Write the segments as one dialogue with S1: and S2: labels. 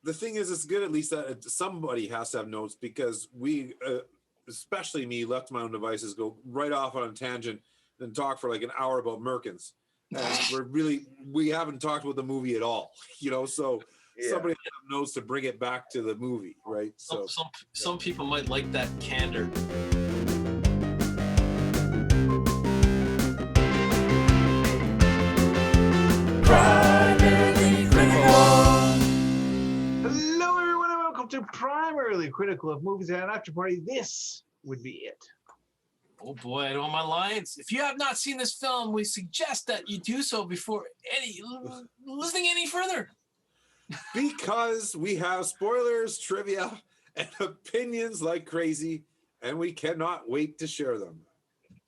S1: the thing is, it's good at least that somebody has to have notes, because we, especially me, left my own devices, go right off on a tangent and talk for like an hour about Merkins. And we haven't talked about the movie at all, so somebody has to have notes to bring it back to the movie, right? So
S2: some people might like that candor.
S3: Hello, everyone, and welcome to Primarily Critical of Movies and After Party. This would be it.
S2: Oh boy, I know my lines. If you have not seen this film, we suggest that you do so before listening any further.
S1: Because we have spoilers, trivia, and opinions like crazy, and we cannot wait to share them.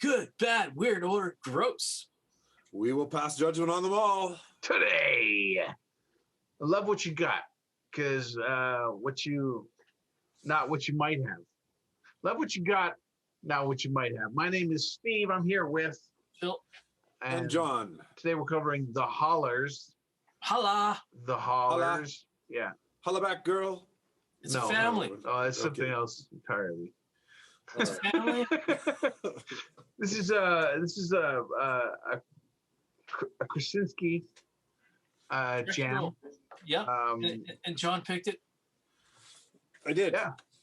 S2: Good, bad, weird, or gross.
S1: We will pass judgment on them all.
S3: Today, I love what you got, because not what you might have. Love what you got, not what you might have. My name is Steve. I'm here with
S2: Phil
S1: and John.
S3: Today we're covering the Hollers.
S2: Holla.
S3: The Hollers.
S1: Holla.
S3: Yeah.
S1: Holla back, girl.
S2: It's a family.
S3: Oh, it's something else entirely.
S2: It's a family.
S3: This is a Krasinski jam.
S2: Yeah. And John picked it.
S1: I did.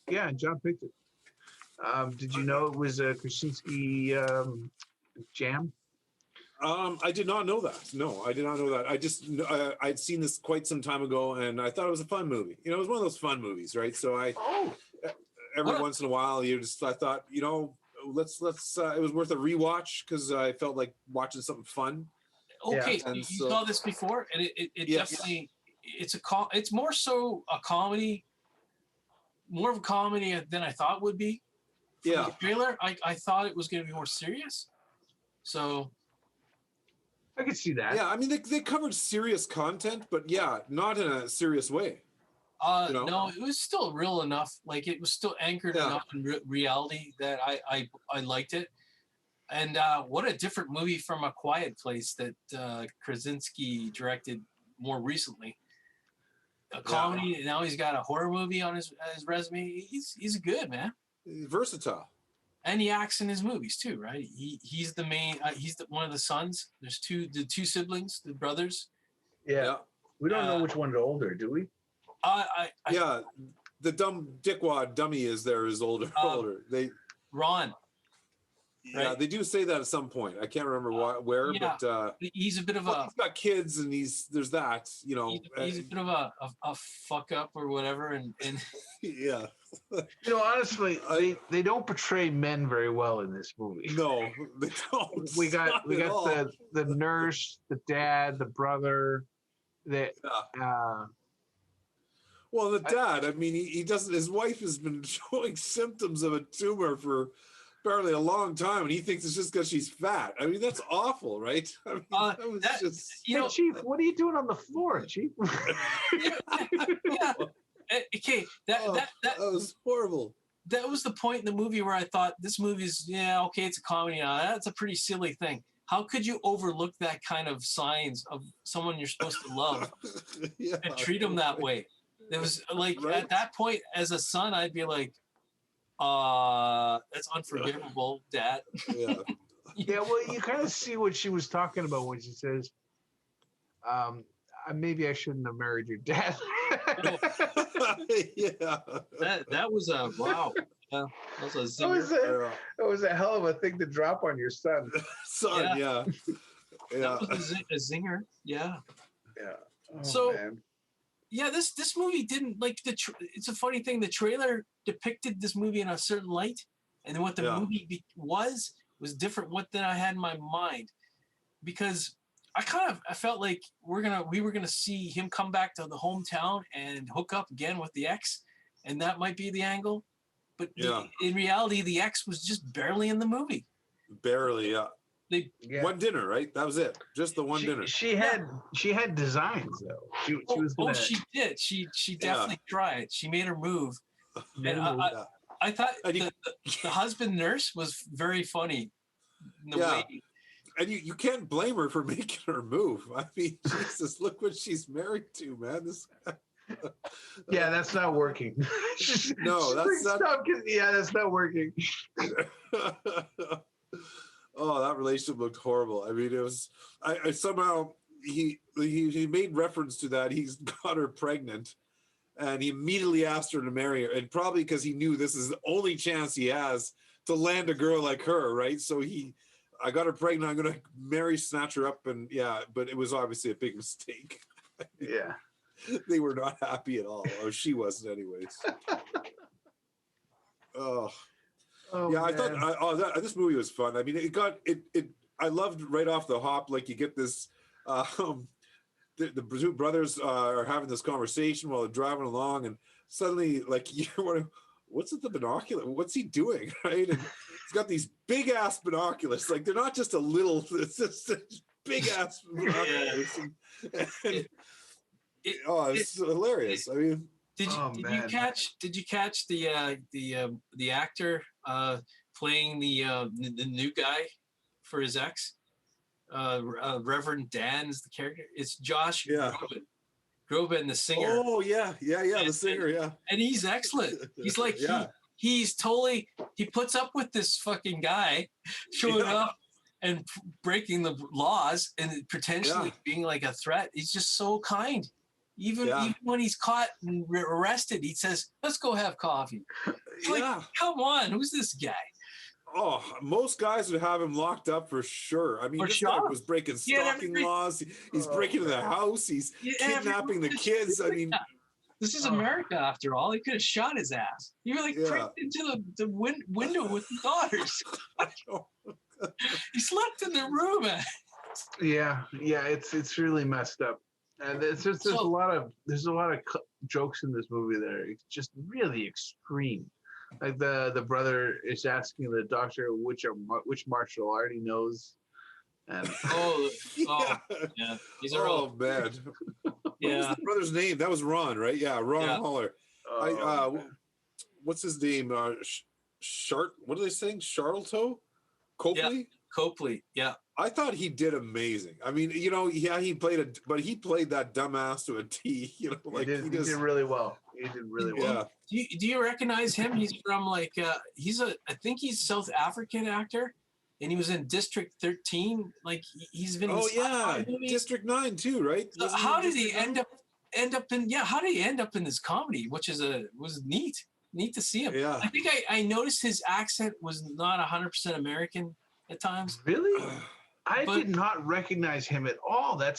S3: Yeah, John picked it. Did you know it was a Krasinski jam?
S1: I did not know that. No, I did not know that. I just I'd seen this quite some time ago, and I thought it was a fun movie. It was one of those fun movies, right? So every once in a while, I thought, let's it was worth a rewatch, because I felt like watching something fun.
S2: Okay, so you saw this before, and it definitely it's more so a comedy, more of a comedy than I thought it would be. From the trailer, I thought it was going to be more serious. So
S3: I could see that.
S1: Yeah, I mean they covered serious content, but not in a serious way.
S2: No, it was still real enough. Like, it was still anchored enough in reality that I liked it. And what a different movie from A Quiet Place that Krasinski directed more recently. A comedy, and now he's got a horror movie on his resume. He's good, man.
S1: Versatile.
S2: And he acts in his movies too, right? He's the main. He's one of the sons. There's the two siblings, the brothers.
S3: Yeah. We don't know which one's older, do we?
S1: The dumb dickwad dummy is older.
S2: Ron.
S1: Yeah, right? They do say that at some point. I can't remember where, but
S2: he's a bit of
S1: he's got kids, and there's that,
S2: He's a bit of a fuck up or whatever, and
S1: yeah.
S3: Honestly, they don't portray men very well in this movie.
S1: No, they don't.
S3: We got the nurse, the dad, the brother,
S1: well, the dad. I mean, he doesn't. His wife has been showing symptoms of a tumor for apparently a long time, and he thinks it's just because she's fat. I mean, that's awful, right? I mean, that was just.
S3: Chief, what are you doing on the floor, Chief?
S2: Yeah. Okay, that
S1: was horrible.
S2: That was the point in the movie where I thought, this movie's it's a comedy. That's a pretty silly thing. How could you overlook that kind of signs of someone you're supposed to love and treat them that way? It was like, at that point, as a son, I'd be like, that's unforgivable, Dad.
S3: Yeah, well, you kind of see what she was talking about when she says, maybe I shouldn't have married your dad.
S2: That was a wow. That was a zinger.
S3: That was a hell of a thing to drop on your son.
S2: That was a zinger. Yeah.
S3: Oh,
S2: so,
S3: man.
S2: Yeah, this movie didn't like it's a funny thing. The trailer depicted this movie in a certain light, and then what the movie was different than I had in my mind, because I felt like we were gonna see him come back to the hometown and hook up again with the ex, and that might be the angle. But in reality, the ex was just barely in the movie.
S1: Barely, yeah. One dinner, right? That was it. Just the one dinner.
S3: She had designs though. She was gonna...
S2: she did. She definitely tried. She made her move. And I thought the husband nurse was very funny. In the way.
S1: And you can't blame her for making her move. I mean, Jesus, look what she's married to, man.
S3: Yeah, that's not working.
S1: No, that's not.
S3: Stop, yeah, that's not working.
S1: Oh, that relationship looked horrible. I mean, it was. I somehow he made reference to that. He's got her pregnant, and he immediately asked her to marry her, and probably because he knew this is the only chance he has to land a girl like her, right? So I got her pregnant. I'm gonna snatch her up, and yeah, but it was obviously a big mistake.
S3: Yeah.
S1: They were not happy at all, or she wasn't, anyways. Oh.
S3: Oh,
S1: Yeah, I
S3: man.
S1: thought this movie was fun. I mean, I loved right off the hop. Like you get this, the two brothers are having this conversation while they're driving along, and suddenly, like you're wondering, what's with the binocular? What's he doing, right? And he's got these big ass binoculars. Like they're not just a little. It's just big ass binoculars. It's hilarious. I mean.
S2: Did you catch the actor playing the new guy for his ex? Reverend Dan is the character. It's Josh Groban, the singer.
S1: Oh yeah, the singer, yeah.
S2: And he's excellent. He's like he's totally he puts up with this fucking guy showing up and breaking the laws and potentially being like a threat. He's just so kind. Even when he's caught and arrested, he says, "Let's go have coffee." Like, come on, who's this guy?
S1: Oh, most guys would have him locked up for sure. I mean, this guy was breaking stalking laws. He's breaking into the house. He's kidnapping the kids. I mean,
S2: this is America after all. He could have shot his ass. He like crept into the window with the daughters. He slept in the room.
S3: Yeah, it's really messed up. And there's a lot of jokes in this movie that are just really extreme. Like the brother is asking the doctor which martial art he knows. And
S2: these are all
S1: man. What was the brother's name? That was Ron, right? Yeah, Ron Holler. What's his name? What are they saying? Charlton? Copley?
S2: Yeah. Copley, yeah.
S1: I thought he did amazing. I mean, he played that dumbass to a T. Like
S3: he did really well. He did really well.
S2: Do you recognize him? He's from I think he's South African actor, and he was in District 13. Like he's been.
S1: Oh yeah, District 9 too, right?
S2: How did he end up in? Yeah, how did he end up in this comedy? Which was neat to see him.
S3: Yeah.
S2: I think I noticed his accent was not 100% American at times.
S3: Really? I did not recognize him at all. I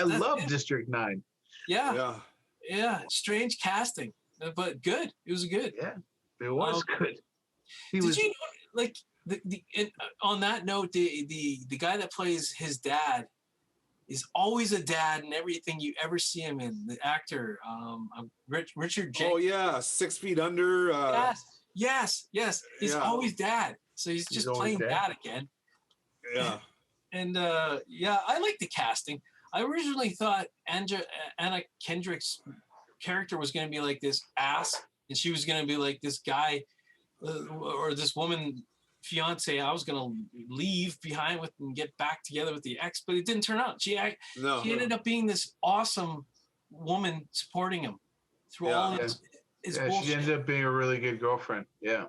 S3: love District 9.
S2: Yeah. Strange casting, but good. It was good.
S3: Yeah, it was good.
S2: You know, like on that note, the guy that plays his dad is always a dad in everything you ever see him in. The actor, Richard Jenkins.
S1: Oh yeah, 6 Feet Under.
S2: Yes. He's always dad. So he's just playing dad again.
S1: Yeah.
S2: And I like the casting. I originally thought Anna Kendrick's character was going to be like this ass, and she was going to be like this guy or this woman fiance I was going to leave behind with and get back together with the ex, but it didn't turn out. She ended up being this awesome woman supporting him through all his bullshit.
S3: She ended up being a really good girlfriend. Yeah.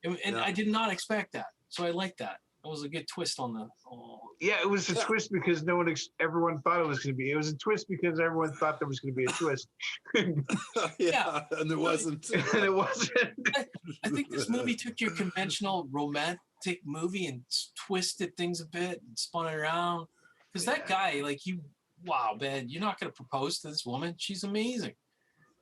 S2: And I did not expect that, so I like that. It was a good twist on the.
S3: Yeah, it was a twist because everyone thought it was going to be. It was a twist because everyone thought there was going to be a twist.
S1: And there wasn't.
S3: And it wasn't.
S2: I think this movie took your conventional romantic movie and twisted things a bit and spun it around. Because that guy, wow, man, you're not going to propose to this woman. She's amazing.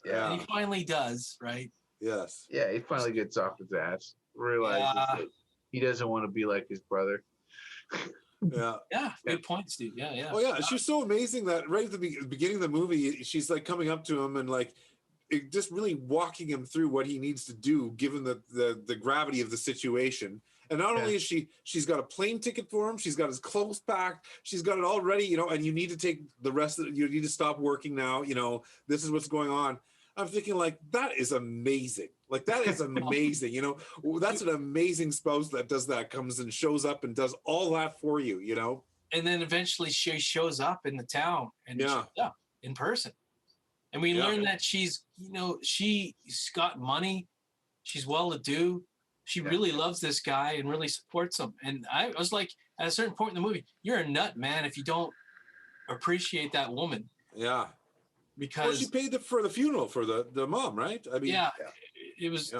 S3: Yeah.
S2: And he finally does, right?
S1: Yes.
S3: Yeah, he finally gets off his ass. Realizes that he doesn't want to be like his brother.
S2: Yeah, good point, Steve. Yeah.
S1: Oh yeah, she's so amazing that right at the beginning of the movie, she's like coming up to him and just really walking him through what he needs to do given the gravity of the situation. And not only is she's got a plane ticket for him, she's got his clothes packed, she's got it all ready, and you need to take the rest of it, you need to stop working now, this is what's going on. I'm thinking that is amazing. That is amazing. That's an amazing spouse that does that, comes and shows up and does all that for you,
S2: And then eventually she shows up in the town and in person. And we learn that she's, you know, she's got money. She's well-to-do. She really loves this guy and really supports him. And I was like, at a certain point in the movie, you're a nut, man, if you don't appreciate that woman.
S1: Yeah.
S2: Because
S1: she paid for the funeral for the mom, right? I mean,
S2: it was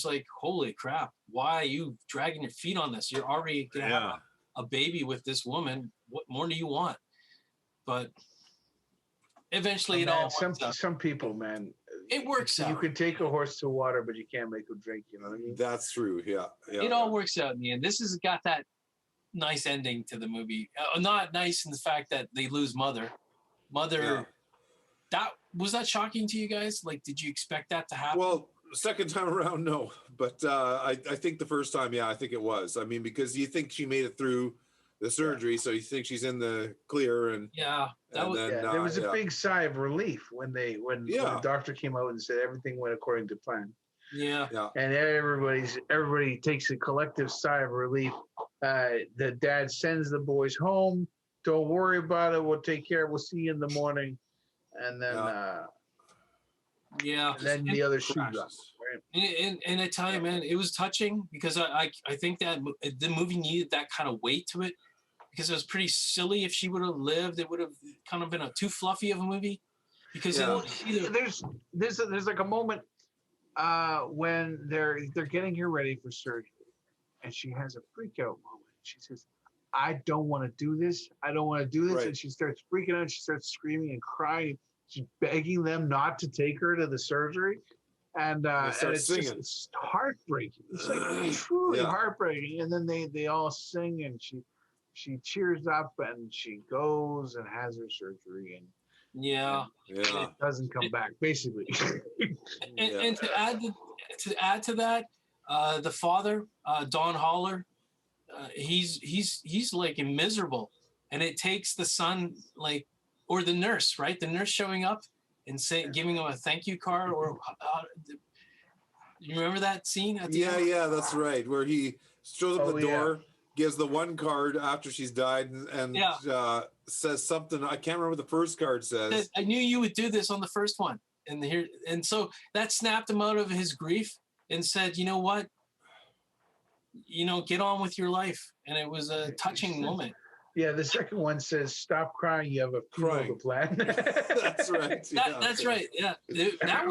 S2: like, holy crap, why are you dragging your feet on this? You're already gonna have a baby with this woman. What more do you want? But eventually it all works out.
S3: Some people, man,
S2: it works out.
S3: You can take a horse to water, but you can't make him drink, you know what I mean?
S1: That's true.
S2: It all works out in the end. This has got that nice ending to the movie. Not nice in the fact that they lose mother. Was that shocking to you guys? Like, did you expect that to happen?
S1: Well, second time around, no. But I think the first time, I think it was. I mean, because you think she made it through the surgery, so you think she's in the clear, and
S3: there was a big sigh of relief when the doctor came out and said everything went according to plan.
S2: Yeah.
S3: And everybody takes a collective sigh of relief. The dad sends the boys home. Don't worry about it. We'll take care. We'll see you in the morning. And then, and then the other shoe drops. Right?
S2: And I tell you, man, it was touching because I think that the movie needed that kind of weight to it, because it was pretty silly. If she would have lived, it would have kind of been too fluffy of a movie. Because
S3: there's like a moment when they're getting her ready for surgery, and she has a freak out moment. She says, I don't want to do this. I don't want to do this. Right. And she starts freaking out. She starts screaming and crying. She's begging them not to take her to the surgery. And it's just heartbreaking. It's like truly heartbreaking. And then they all sing, and she cheers up, and she goes and has her surgery. And it doesn't come back, basically.
S2: and to add to that, the father, Don Holler, he's like miserable, and it takes the son, like, or the nurse, right? The nurse showing up and giving him a thank you card, or you remember that scene? At the end?
S1: That's right, where he shows up the door, gives the one card after she's died, and says something. I can't remember what the first card says.
S2: I knew you would do this on the first one, and so that snapped him out of his grief and said, you know what? Get on with your life. And it was a touching moment.
S3: Yeah, the second one says, stop crying, you have a funeral plan.
S1: That's right.
S2: That's right. Yeah. That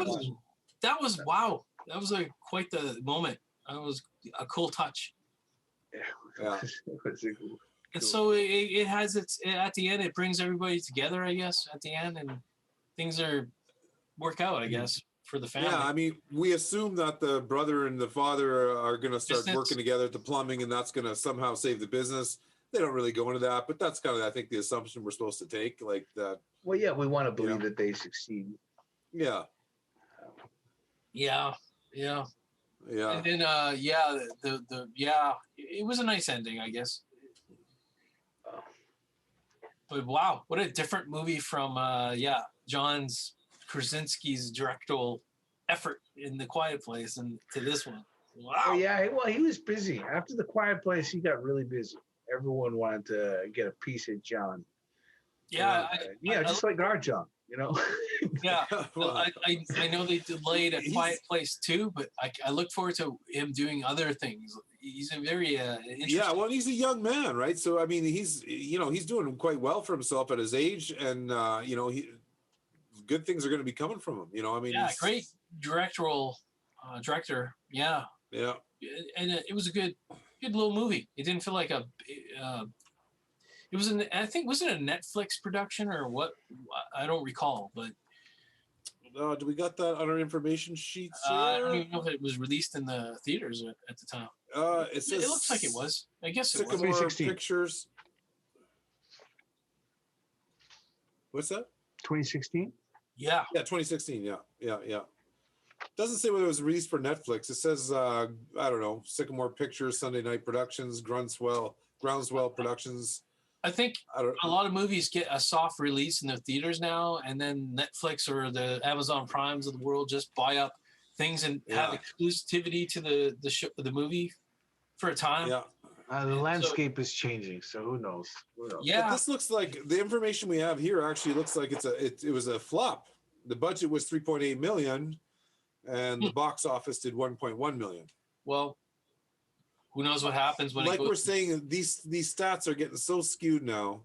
S2: was wow. That was quite the moment. That was a cool touch.
S3: Yeah.
S2: And so it has at the end, it brings everybody together, I guess, at the end, and things work out, I guess, for the family.
S1: Yeah, I mean, we assume that the brother and the father are going to start working together at the plumbing, and that's going to somehow save the business. They don't really go into that, but that's kind of, I think, the assumption we're supposed to take, like that.
S3: Well, yeah, we want to believe that they succeed.
S1: Yeah.
S2: Yeah. And then, it was a nice ending, I guess. But wow, what a different movie from, John Krasinski's directorial effort in The Quiet Place and to this one. Wow.
S3: Oh, yeah, well, he was busy. After The Quiet Place, he got really busy. Everyone wanted to get a piece of John.
S2: Yeah.
S3: Just like our John,
S2: Yeah. Well, I know they delayed A Quiet Place too, but I look forward to him doing other things. He's a very interesting.
S1: Yeah, well, he's a young man, right? So I mean, he's doing quite well for himself at his age, and good things are going to be coming from him. I mean,
S2: great director. Yeah. And it was a good little movie. It didn't feel like it was I think, was it a Netflix production or what? I don't recall, but
S1: do we got that on our information sheets?
S2: I don't even know if it was released in the theaters at the time.
S1: It says
S2: it looks like it was. I guess it was.
S1: Sycamore
S3: 2016.
S1: Pictures. What's that?
S3: 2016.
S2: Yeah.
S1: Yeah, 2016. Yeah. Doesn't say whether it was released for Netflix. It says I don't know, Sycamore Pictures, Sunday Night Productions, Groundswell Productions.
S2: I think a lot of movies get a soft release in the theaters now, and then Netflix or the Amazon Primes of the world just buy up things and have exclusivity to the movie for a time.
S1: Yeah.
S3: The landscape is changing, so who knows?
S2: Yeah.
S1: But this looks like the information we have here actually looks like it was a flop. The budget was 3.8 million, and the box office did 1.1 million.
S2: Well, who knows what happens when
S1: like we're saying, these stats are getting so skewed now.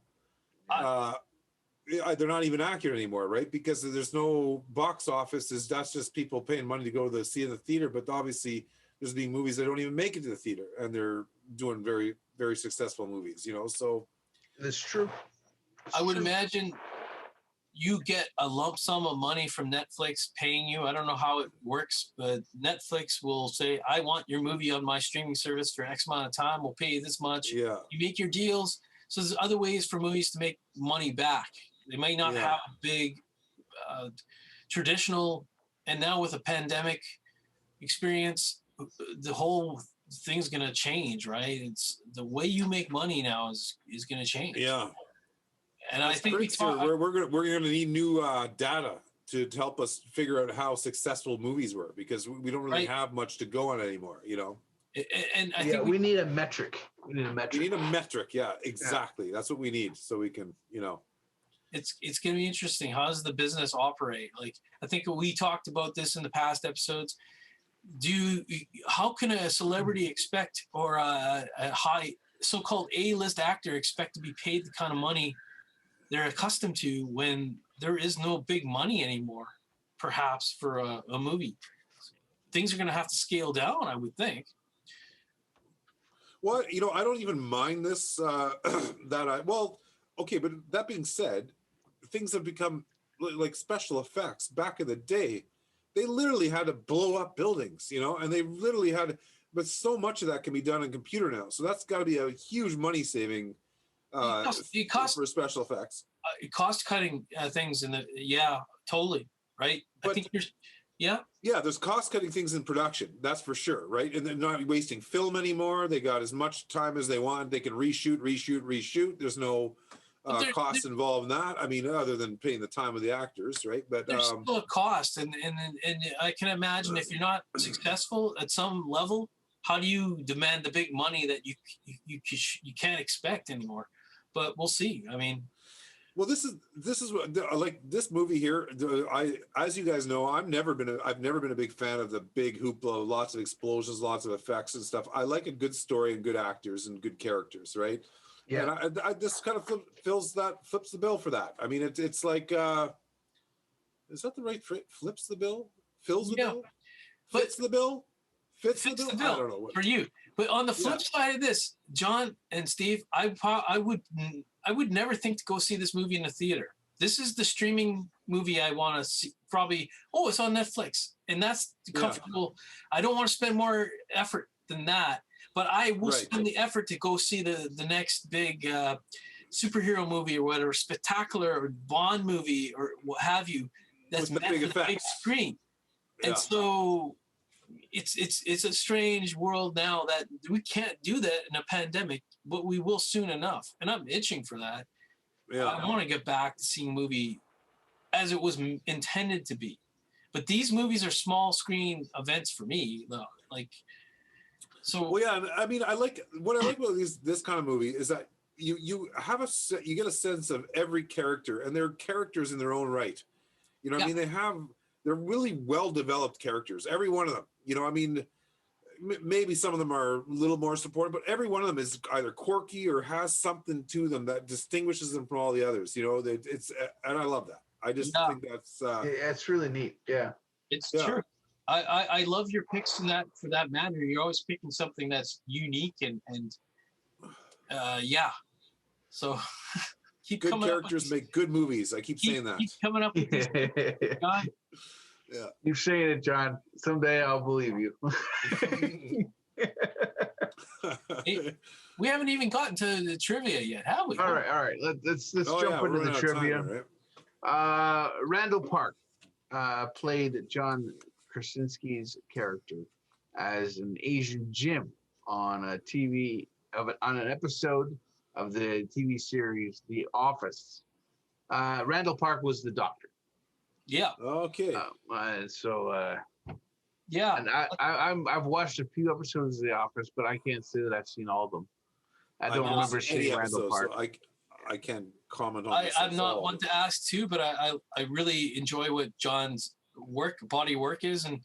S1: They're not even accurate anymore, right? Because there's no box office. That's just people paying money to go to see in the theater. But obviously, there's being movies that don't even make it to the theater, and they're doing very, very successful movies. So
S3: that's true.
S2: I would imagine you get a lump sum of money from Netflix paying you. I don't know how it works, but Netflix will say, I want your movie on my streaming service for X amount of time. We'll pay you this much.
S1: Yeah.
S2: You make your deals. So there's other ways for movies to make money back. They might not have a big traditional, and now with a pandemic experience, the whole thing's going to change, right? It's the way you make money now is going to change.
S1: Yeah.
S2: And I think
S1: we're going to need new data to help us figure out how successful movies were, because we don't really have much to go on anymore,
S2: And I think
S3: we need a metric. We need a metric.
S1: Yeah, exactly. Yeah. That's what we need, so we can,
S2: It's going to be interesting. How does the business operate? Like, I think we talked about this in the past episodes. How can a celebrity expect, or a high so-called A-list actor expect to be paid the kind of money they're accustomed to when there is no big money anymore, perhaps, for a movie? Things are going to have to scale down, I would think.
S1: Well, I don't even mind this, okay, but that being said, things have become like special effects. Back in the day, they literally had to blow up buildings, and they literally but so much of that can be done in computer now. So that's got to be a huge money saving for special effects.
S2: Cost-cutting things totally, right?
S1: But,
S2: I think
S1: there's cost-cutting things in production, that's for sure, right? And they're not wasting film anymore. They got as much time as they want. They can reshoot. There's no costs involved in that. I mean, other than paying the time of the actors, right? But
S2: there's still a cost, and I can imagine if you're not successful at some level, how do you demand the big money that you can't expect anymore? But we'll see. I mean,
S1: well, this is what, like this movie here. As you guys know, I've never been a big fan of the big hoopla, lots of explosions, lots of effects and stuff. I like a good story and good actors and good characters, right? Yeah. And I this kind of flips the bill for that. I mean, it's like, is that the right flips the bill? Fills the bill? Fits the bill? Fits the bill? I don't know what.
S2: For you. But on the flip side of this, John and Steve, I would never think to go see this movie in the theater. This is the streaming movie I want to see. Probably, it's on Netflix, and that's comfortable. I don't want to spend more effort than that, but I will spend the effort to go see the next big superhero movie or whatever, spectacular or Bond movie or what have you. That's meant for the big screen, and so. It's a strange world now that we can't do that in a pandemic, but we will soon enough. And I'm itching for that. Yeah. I want to get back to seeing a movie as it was intended to be. But these movies are small screen events for me, though.
S1: Well, yeah. I mean, what I like about this kind of movie is that you get a sense of every character, and they're characters in their own right. I mean, they're really well-developed characters, every one of them. I mean, maybe some of them are a little more supportive, but every one of them is either quirky or has something to them that distinguishes them from all the others. And I love that. I just think that's
S3: it's really neat. Yeah,
S2: it's true. I love your picks for that matter. You're always picking something that's unique and So keep
S1: good characters make good movies. I keep saying that.
S2: Keep coming up with this, John.
S3: Yeah. You're saying it, John. Someday I'll believe you.
S2: We haven't even gotten to the trivia yet, have we?
S3: All right. Let's jump into the trivia. Randall Park played John Krasinski's character as an Asian Jim on an episode of the TV series The Office. Randall Park was the doctor.
S2: Yeah.
S1: Okay.
S2: Yeah.
S3: And I've watched a few episodes of The Office, but I can't say that I've seen all of them. I don't remember seeing Randall Park.
S1: So I can't comment on.
S2: I'm not one to ask too, but I really enjoy what John's body work is, and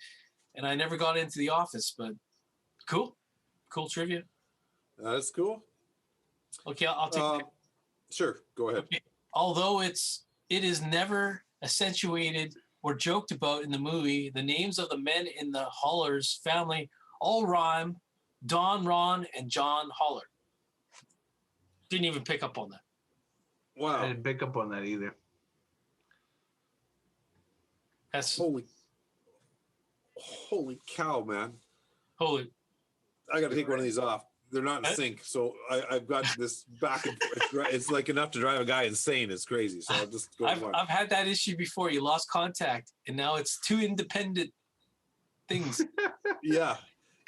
S2: I never got into The Office, but cool trivia.
S1: That's cool.
S2: Okay, I'll take.
S1: Sure, go ahead.
S2: Okay. Although it is never accentuated or joked about in the movie, the names of the men in the Hollers family all rhyme: Don, Ron, and John Holler. Didn't even pick up on that.
S1: Wow.
S3: I didn't pick up on that either.
S2: That's
S1: holy cow, man.
S2: holy.
S1: I got to take one of these off. They're not in sync, so I've got this back and forth. It's like enough to drive a guy insane. It's crazy. So I'll just go.
S2: I've had that issue before. You lost contact, and now it's two independent things.
S1: Yeah.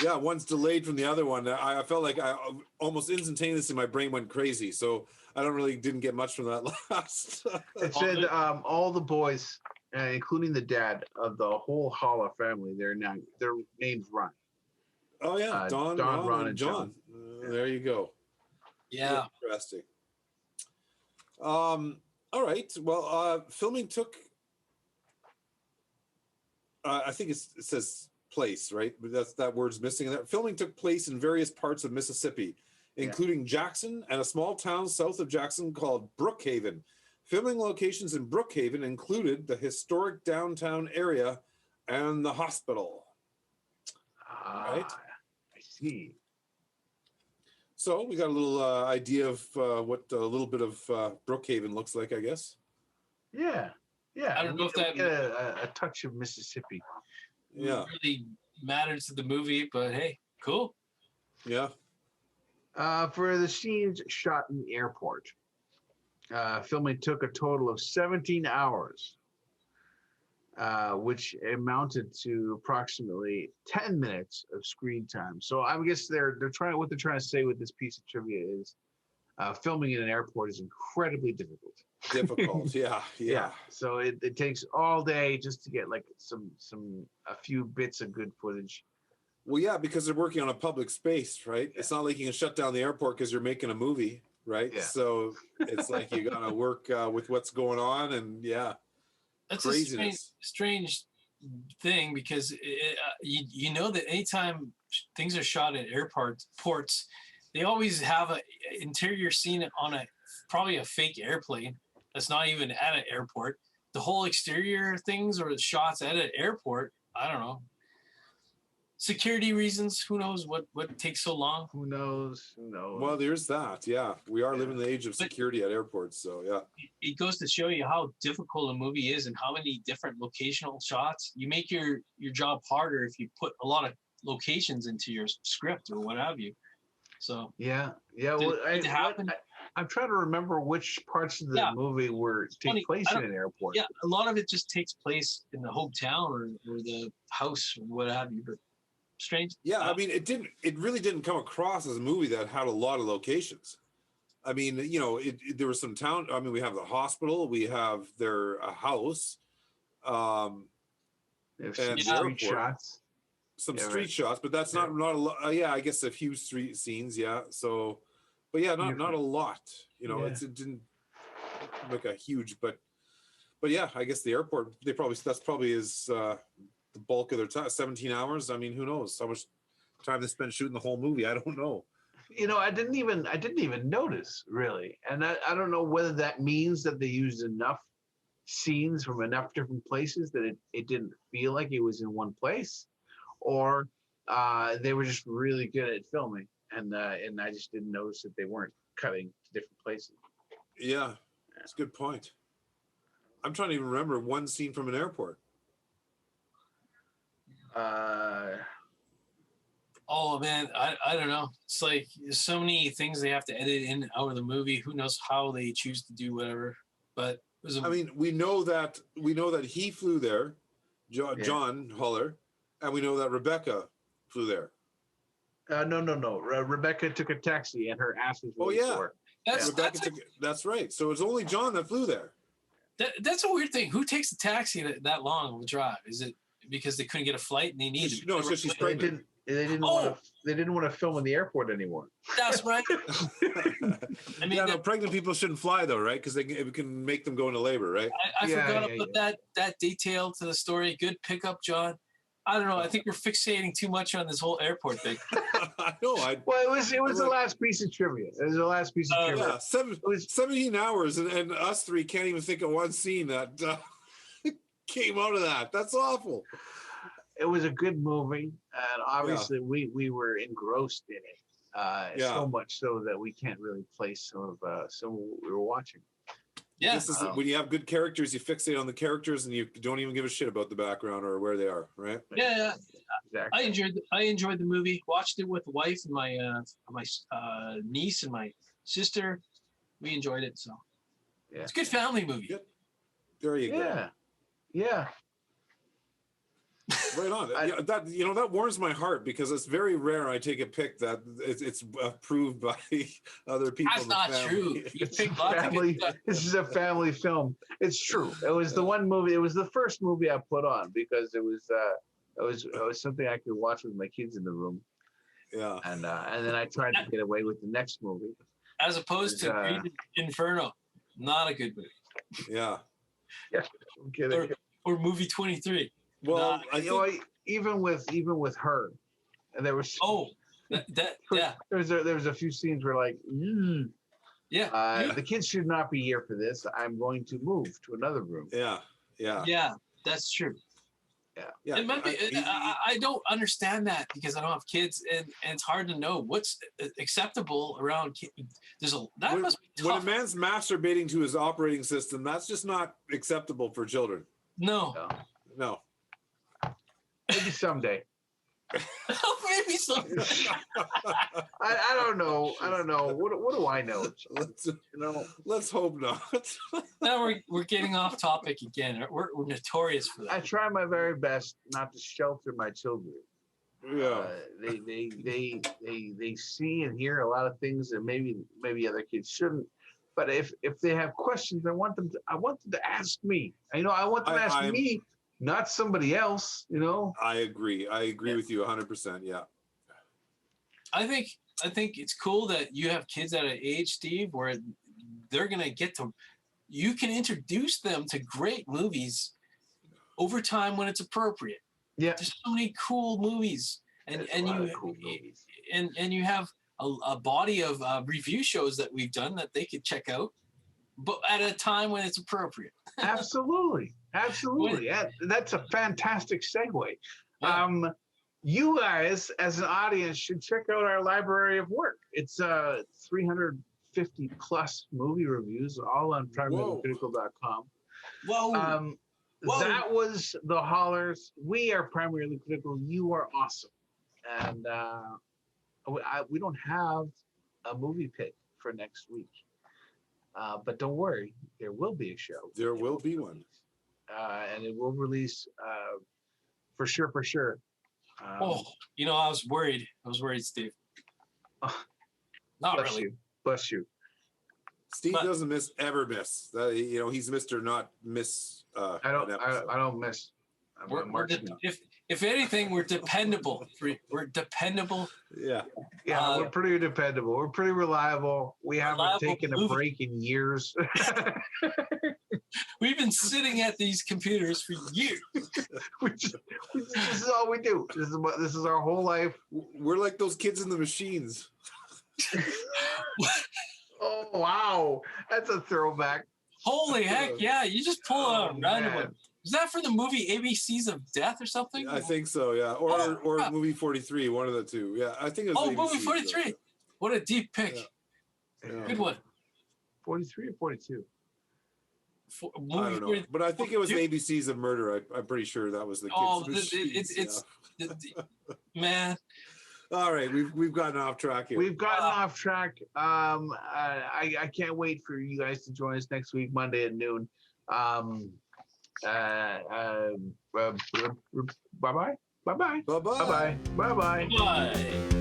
S1: One's delayed from the other one. I felt like I almost instantaneously my brain went crazy. So I didn't get much from that last.
S3: It said all the boys, including the dad of the whole Holler family, their names rhyme.
S1: Oh yeah, Don, Ron, and John. There you go.
S2: Yeah.
S1: Interesting. All right. Well, filming took. I think it says place, right? But that word's missing. That filming took place in various parts of Mississippi, including Jackson and a small town south of Jackson called Brookhaven. Filming locations in Brookhaven included the historic downtown area and the hospital. Right?
S3: I see.
S1: So we got a little idea of what a little bit of Brookhaven looks like, I guess.
S3: Yeah.
S2: I don't know if that
S3: get a touch of Mississippi.
S1: Yeah.
S2: really matters to the movie, but hey, cool.
S1: Yeah.
S3: For the scenes shot in the airport, filming took a total of 17 hours, which amounted to approximately 10 minutes of screen time. So I guess they're trying. What they're trying to say with this piece of trivia is, filming in an airport is incredibly difficult.
S1: Difficult. Yeah.
S3: So it takes all day just to get like a few bits of good footage.
S1: Well, yeah, because they're working on a public space, right? Yeah. It's not like you can shut down the airport because you're making a movie, right? Yeah. So it's like you got to work with what's going on, and
S2: that's
S1: craziness.
S2: A strange thing because you know that anytime things are shot at ports, they always have an interior scene on probably a fake airplane that's not even at an airport. The whole exterior things or shots at an airport, I don't know. Security reasons, who knows what takes so long?
S3: Who knows?
S1: Well, there's that. Yeah, we are living in the age of security at airports, so yeah.
S2: It goes to show you how difficult a movie is and how many different locational shots. You make your job harder if you put a lot of locations into your script or what have you. So
S3: yeah. Well, I'm trying to remember which parts of the movie take place in an airport.
S2: Yeah, a lot of it just takes place in the hotel or the house or what have you. But strange.
S1: Yeah, I mean, it really didn't come across as a movie that had a lot of locations. I mean, there was some town. I mean, we have the hospital, we have a house,
S3: and street shots.
S1: Some street shots, but that's not a lot. I guess a few street scenes. Yeah. So, but not a lot. It didn't look a huge, but yeah, I guess the airport. That's probably is the bulk of their time. 17 hours. I mean, who knows how much time they spent shooting the whole movie? I don't know.
S3: I didn't even notice really, and I don't know whether that means that they used enough scenes from enough different places that it didn't feel like it was in one place. Or they were just really good at filming, and I just didn't notice that they weren't cutting to different places.
S1: Yeah, that's a good point. I'm trying to even remember one scene from an airport.
S2: Oh man, I don't know. It's like there's so many things they have to edit in and out of the movie. Who knows how they choose to do whatever? But
S1: I mean, we know that he flew there, John Holler. And we know that Rebecca flew there.
S3: No. Rebecca took a taxi, and her ass was really sore.
S2: That's
S1: right. So it's only John that flew there.
S2: That's a weird thing. Who takes a taxi that long of a drive? Is it because they couldn't get a flight and they needed?
S1: No, it's because she's pregnant.
S3: They didn't want to film in the airport anymore.
S2: That's right.
S1: I mean, pregnant people shouldn't fly though, right? Because it can make them go into labor, right?
S2: I forgot to put that detail to the story. Good pickup, John. I don't know. I think we're fixating too much on this whole airport thing.
S1: I know.
S3: Well, it was the last piece of trivia. It was the last piece of trivia.
S1: Yeah, 17 hours, and us three can't even think of one scene that came out of that. That's awful.
S3: It was a good movie, and obviously we were engrossed in it. So much so that we can't really place some of what we were watching.
S2: Yeah.
S1: This is when you have good characters, you fixate on the characters, and you don't even give a shit about the background or where they are, right?
S2: Yeah.
S3: Exactly.
S2: I enjoyed the movie. Watched it with the wife and my niece and my sister. We enjoyed it. So it's a good family movie.
S1: Yep. There you go.
S3: Yeah.
S1: Right on. That warms my heart because it's very rare I take a pick that it's approved by other people.
S2: That's not true.
S3: This is a family film. It's true. It was the one movie. It was the first movie I put on because it was something I could watch with my kids in the room.
S1: Yeah.
S3: And then I tried to get away with the next movie.
S2: As opposed to Green Inferno, not a good movie.
S1: Yeah.
S3: Yeah. I'm kidding.
S2: Or movie 23.
S3: Well, even with her, and there was there was a few scenes where like, the kids should not be here for this. I'm going to move to another room.
S2: Yeah, that's true.
S3: Yeah.
S2: It might be, I don't understand that because I don't have kids, and it's hard to know what's acceptable around kids. Must be tough.
S1: When a man's masturbating to his operating system, that's just not acceptable for children.
S2: No.
S3: Maybe someday.
S2: Maybe someday.
S3: I don't know. What do I know?
S1: Let's hope not.
S2: Now we're getting off topic again. We're notorious for that.
S3: I try my very best not to shelter my children.
S1: Yeah.
S3: They see and hear a lot of things that maybe other kids shouldn't. But if they have questions, I want them to ask me. I want them to ask me. Not somebody else,
S1: I agree with you 100%. Yeah.
S2: I think it's cool that you have kids at an age, Steve, where they're gonna you can introduce them to great movies over time when it's appropriate.
S3: Yeah.
S2: There's so many cool movies, and you have a body of review shows that we've done that they could check out, but at a time when it's appropriate.
S3: Absolutely. That's a fantastic segue. Yeah. You guys, as an audience, should check out our library of work. It's 350 plus movie reviews, all on primarily.critical.com.
S2: Whoa.
S3: That was the Hollers. We are Primarily Critical. You are awesome. And we don't have a movie pick for next week. But don't worry, there will be a show.
S1: There will be one.
S3: And it will release for sure.
S2: I was worried. Steve. Not really.
S3: Bless you.
S1: Steve doesn't ever miss. He's Mr. Not Miss.
S3: I don't miss.
S2: If anything, we're dependable. We're dependable.
S1: Yeah.
S3: Yeah, we're pretty dependable. We're pretty reliable. We haven't taken a break in years.
S2: We've been sitting at these computers for years.
S3: This is all we do. This is our whole life.
S1: We're like those kids in the machines.
S3: Oh, wow. That's a throwback.
S2: Holy heck, yeah. You just pull out a random one. Is that for the movie ABCs of Death or something?
S1: I think so, yeah. Or movie 43, one of the two. Yeah, I think it was ABCs,
S2: movie 43. Though. What a deep pick.
S1: Yeah.
S2: Good one.
S3: 43 or 42?
S1: I don't know. But I think it was ABCs of Murder. I'm pretty sure that was the kids.
S2: Man.
S1: All right, we've gotten off track here.
S3: We've gotten off track. I can't wait for you guys to join us next week, Monday at noon. Bye-bye.
S2: Bye.